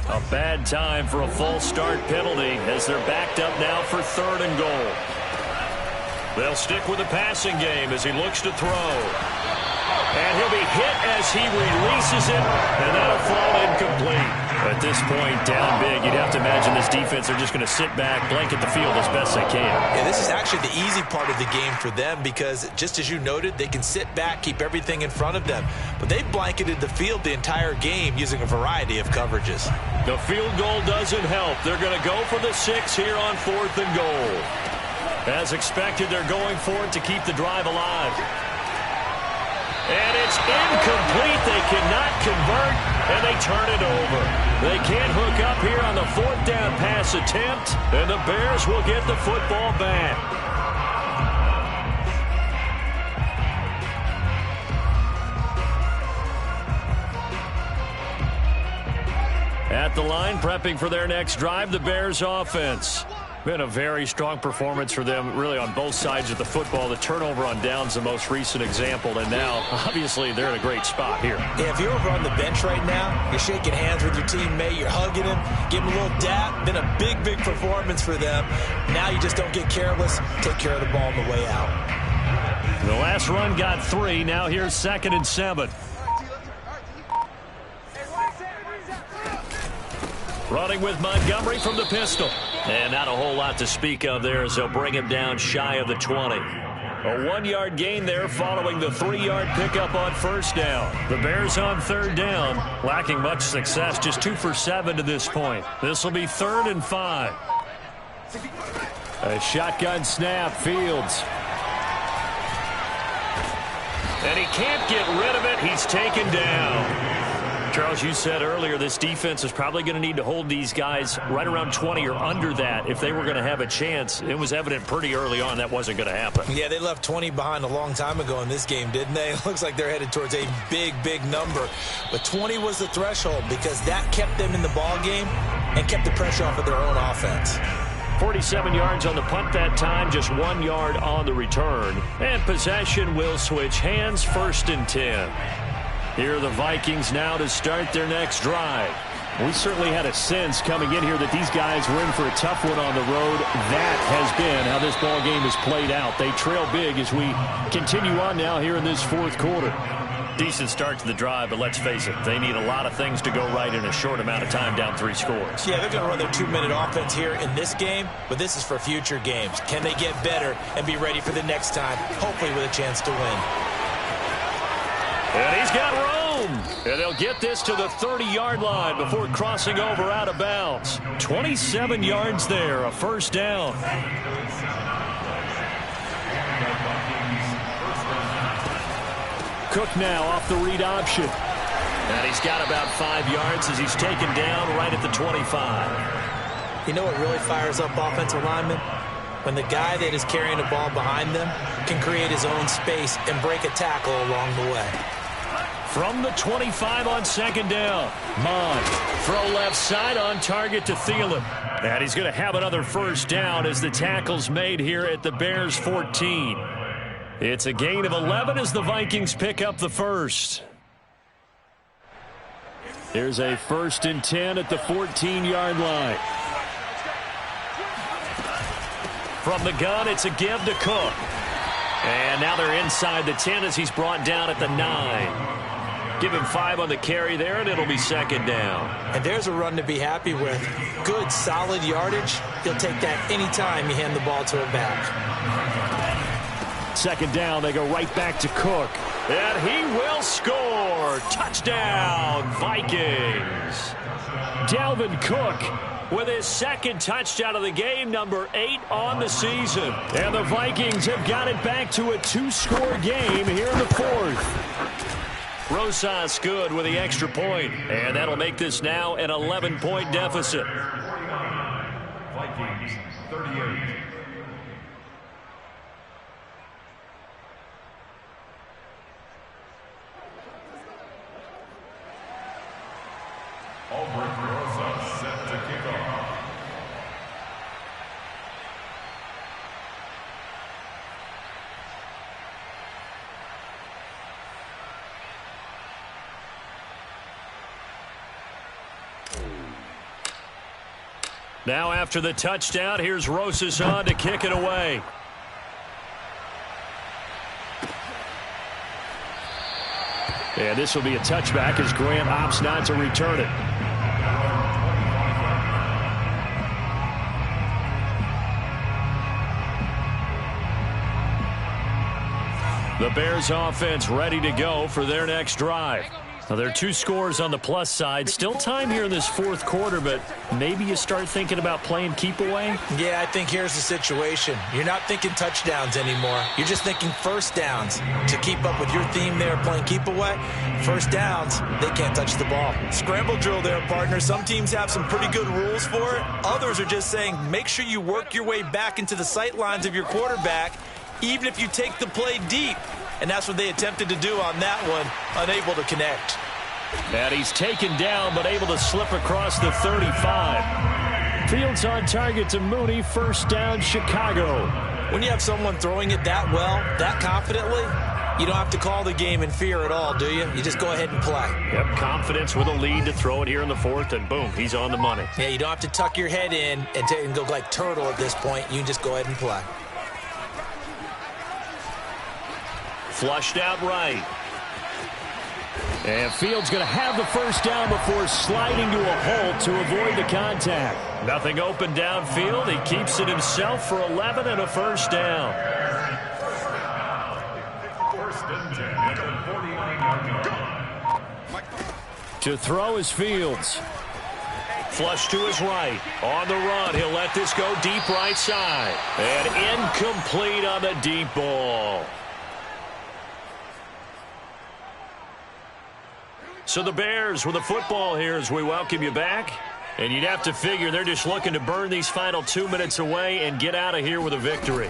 A bad time for a false start penalty as they're backed up now for 3rd and goal. They'll stick with the passing game as he looks to throw. And he'll be hit as he releases it, and that'll fall incomplete. At this point, down big, you'd have to imagine this defense are just going to sit back, blanket the field as best they can. Yeah, this is actually the easy part of the game for them because, just as you noted, they can sit back, keep everything in front of them. But they've blanketed the field the entire game using a variety of coverages. The field goal doesn't help. They're going to go for the 6 here on 4th and goal. As expected, they're going for it to keep the drive alive. And it's incomplete. They cannot convert, and they turn it over. They can't hook up here on the 4th down pass attempt, and the Bears will get the football back. At the line, prepping for their next drive, the Bears offense. Been a very strong performance for them, really, on both sides of the football. The turnover on downs, the most recent example, and now, obviously, they're in a great spot here. Yeah, if you're over on the bench right now, you're shaking hands with your teammate, you're hugging him, giving him a little dap. Been a big, big performance for them. Now you just don't get careless. Take care of the ball on the way out. The last run got 3. Now here's 2nd and 7. Running with Montgomery from the pistol. And not a whole lot to speak of there as they'll bring him down shy of the 20. A 1-yard gain there following the 3-yard pickup on 1st down. The Bears on 3rd down, lacking much success, just 2 for 7 to this point. This will be 3rd and 5. A shotgun snap, Fields. And he can't get rid of it. He's taken down. Charles, you said earlier this defense is probably going to need to hold these guys right around 20 or under that if they were going to have a chance. It was evident pretty early on that wasn't going to happen. Yeah, they left 20 behind a long time ago in this game, didn't they? It looks like they're headed towards a big, big number. But 20 was the threshold because that kept them in the ball game and kept the pressure off of their own offense. 47 yards on the punt that time, just 1 yard on the return. And possession will switch hands, 1st and 10. Here are the Vikings now to start their next drive. We certainly had a sense coming in here that these guys were in for a tough one on the road. That has been how this ball game has played out. They trail big as we continue on now here in this 4th quarter. Decent start to the drive, but let's face it, they need a lot of things to go right in a short amount of time, down 3 scores. Yeah, they're going to run their 2-minute offense here in this game, but this is for future games. Can they get better and be ready for the next time, hopefully with a chance to win? And he's got room. And they'll get this to the 30-yard line before crossing over out of bounds. 27 yards there, a first down. Cook now off the read option. And he's got about 5 yards as he's taken down right at the 25. You know what really fires up offensive linemen? When the guy that is carrying the ball behind them can create his own space and break a tackle along the way. From the 25 on second down. Mond, throw left side on target to Thielen. And he's going to have another first down as the tackle's made here at the Bears 14. It's a gain of 11 as the Vikings pick up the first. There's a 1st and 10 at the 14-yard line. From the gun, it's a give to Cook. And now they're inside the 10 as he's brought down at the 9. Give him 5 on the carry there, and it'll be second down. And there's a run to be happy with. Good, solid yardage. He'll take that anytime you hand the ball to a back. Second down, they go right back to Cook. And he will score. Touchdown, Vikings. Dalvin Cook with his second touchdown of the game, number 8 on the season. And the Vikings have got it back to a 2-score game here in the 4th. Rosas good with the extra point. And that'll make this now an 11-point deficit. Vikings 38. Set to kick off. Now after the touchdown, here's Rosas on to kick it away. And this will be a touchback as Grant opts not to return it. The Bears offense ready to go for their next drive. Now, there are 2 scores on the plus side. Still time here in this 4th quarter, but maybe you start thinking about playing keep away? Yeah, I think here's the situation. You're not thinking touchdowns anymore. You're just thinking first downs. To keep up with your theme there, playing keep away, first downs, they can't touch the ball. Scramble drill there, partner. Some teams have some pretty good rules for it. Others are just saying make sure you work your way back into the sight lines of your quarterback, even if you take the play deep. And that's what they attempted to do on that one, unable to connect. And he's taken down, but able to slip across the 35. Fields on target to Mooney, first down, Chicago. When you have someone throwing it that well, that confidently, you don't have to call the game in fear at all, do you? You just go ahead and play. Yep, confidence with a lead to throw it here in the 4th, and boom, he's on the money. Yeah, you don't have to tuck your head in and go like turtle at this point. You can just go ahead and play. Flushed out right. And Fields going to have the first down before sliding to a hole to avoid the contact. Nothing open downfield. He keeps it himself for 11 and a first down. To throw is Fields. Flush to his right. On the run, he'll let this go deep right side. And incomplete on the deep ball. So the Bears with the football here as we welcome you back. And you'd have to figure they're just looking to burn these final 2 minutes away and get out of here with a victory.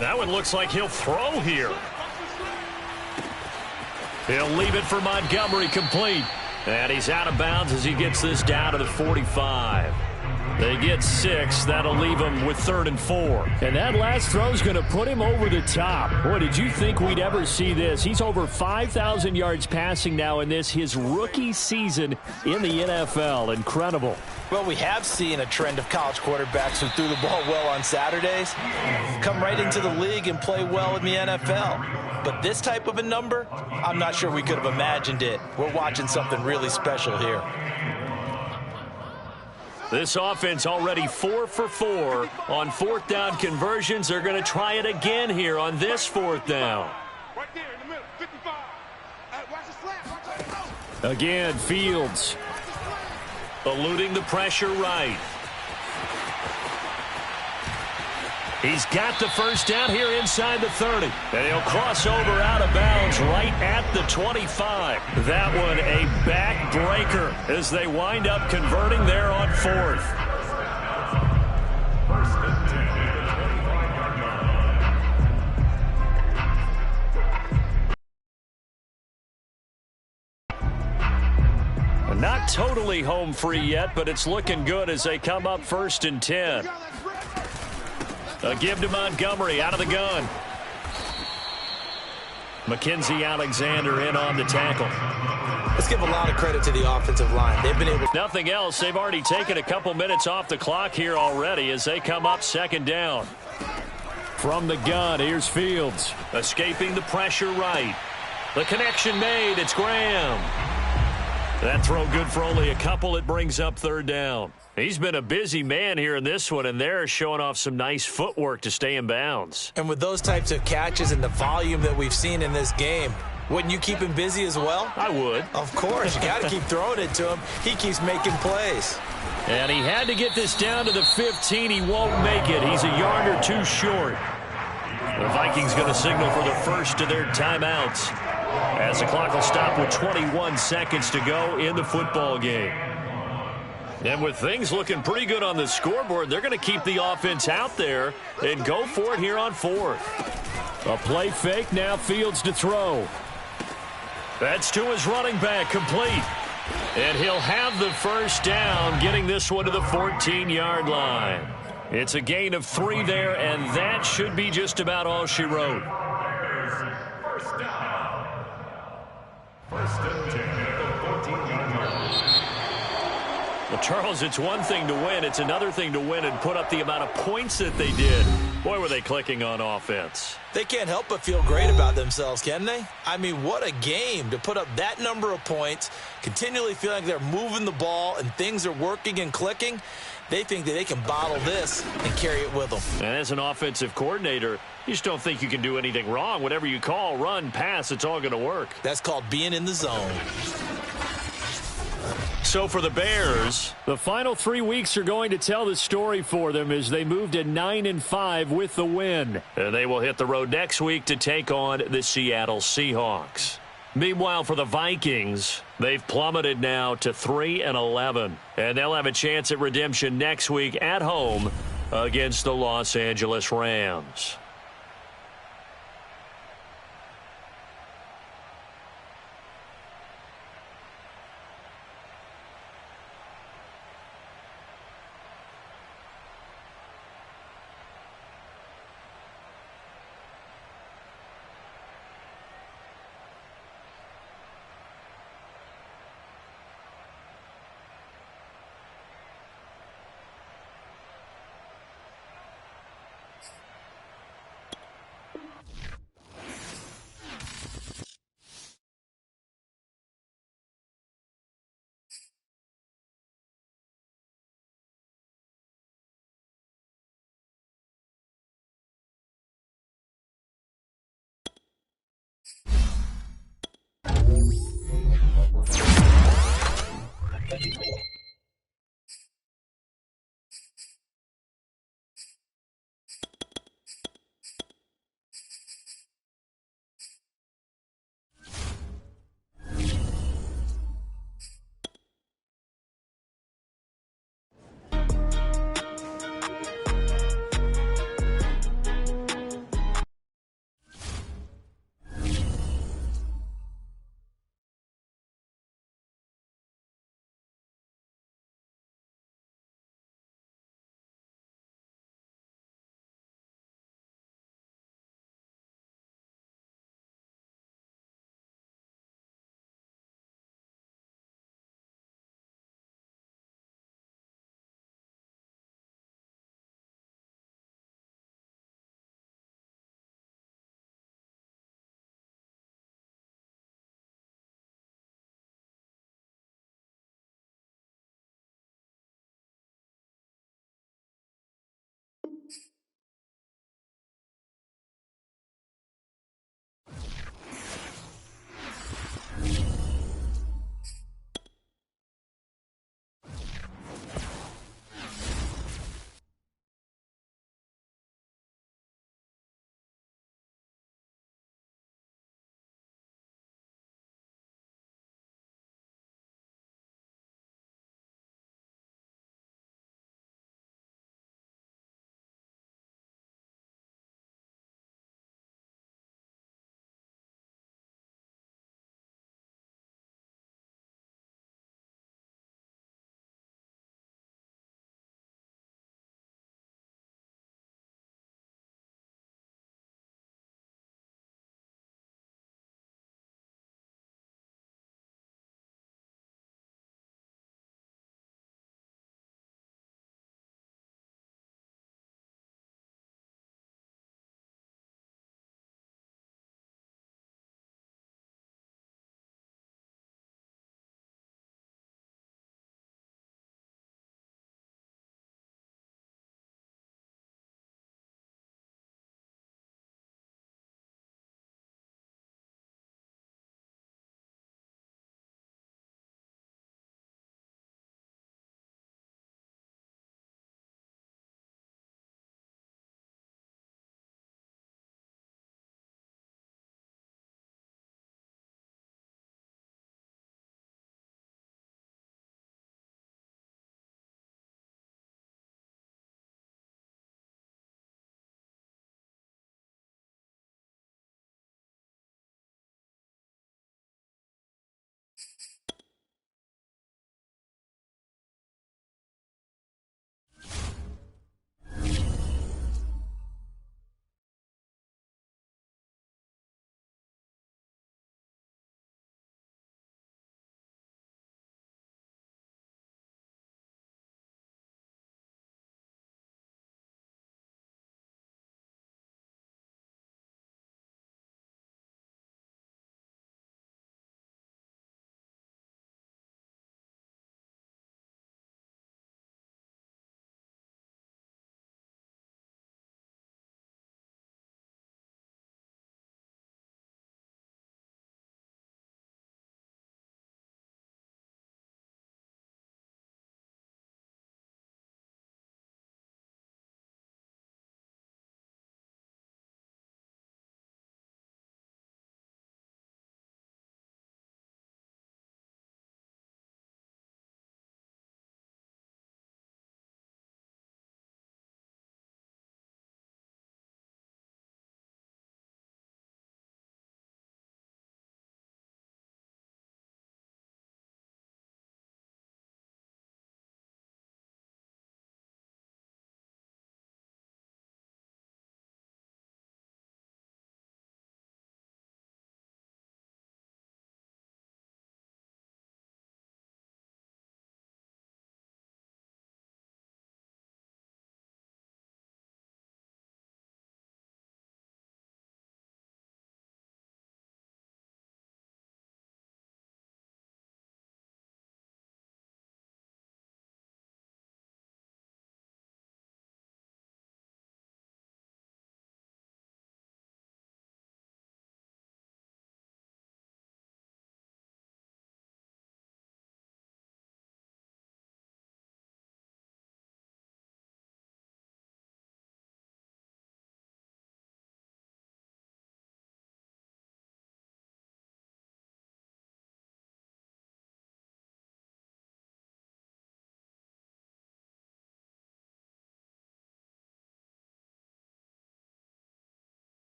That one looks like he'll throw here. He'll leave it for Montgomery, complete. And he's out of bounds as he gets this down to the 45. They get 6. That'll leave them with 3rd and 4. And that last throw is going to put him over the top. Boy, did you think we'd ever see this? He's over 5,000 yards passing now in this, his rookie season in the NFL. Incredible. Well, we have seen a trend of college quarterbacks who threw the ball well on Saturdays come right into the league and play well in the NFL. But this type of a number, I'm not sure we could have imagined it. We're watching something really special here. This offense already 4 for 4 on 4th down conversions. They're going to try it again here on this 4th down. Right there in the middle, 55. Watch the slap. Watch the Again, Fields eluding the pressure right. He's got the first down here inside the 30. And he'll cross over out of bounds right at the 25. That one a backbreaker as they wind up converting there on 4th. Not totally home free yet, but it's looking good as they come up 1st and 10. A give to Montgomery out of the gun. Mackenzie Alexander in on the tackle. Let's give a lot of credit to the offensive line. They've been able. Nothing else. They've already taken a couple minutes off the clock here already as they come up 2nd down. From the gun, here's Fields. Escaping the pressure right. The connection made. It's Graham. That throw good for only a couple. It brings up 3rd down. He's been a busy man here in this one, and they're showing off some nice footwork to stay in bounds. And with those types of catches and the volume that we've seen in this game, wouldn't you keep him busy as well? I would. Of course. You got to keep throwing it to him. He keeps making plays. And he had to get this down to the 15. He won't make it. He's a yard or 2 short. The Vikings going to signal for the first of their timeouts, as the clock will stop with 21 seconds to go in the football game. And with things looking pretty good on the scoreboard, they're going to keep the offense out there and go for it here on 4th. A play fake, now Fields to throw. That's to his running back, complete. And he'll have the first down, getting this one to the 14-yard line. It's a gain of 3 there, and that should be just about all she wrote. First down. 1st and 10, 14-yard line. Well, Charles, it's one thing to win. It's another thing to win and put up the amount of points that they did. Boy, were they clicking on offense. They can't help but feel great about themselves, can they? I mean, what a game to put up that number of points, continually feeling like they're moving the ball and things are working and clicking. They think that they can bottle this and carry it with them. And as an offensive coordinator, you just don't think you can do anything wrong. Whatever you call, run, pass, it's all going to work. That's called being in the zone. So for the Bears, the final 3 weeks are going to tell the story for them as they move to 9-5 with the win. And they will hit the road next week to take on the Seattle Seahawks. Meanwhile, for the Vikings, they've plummeted now to 3-11. And they'll have a chance at redemption next week at home against the Los Angeles Rams.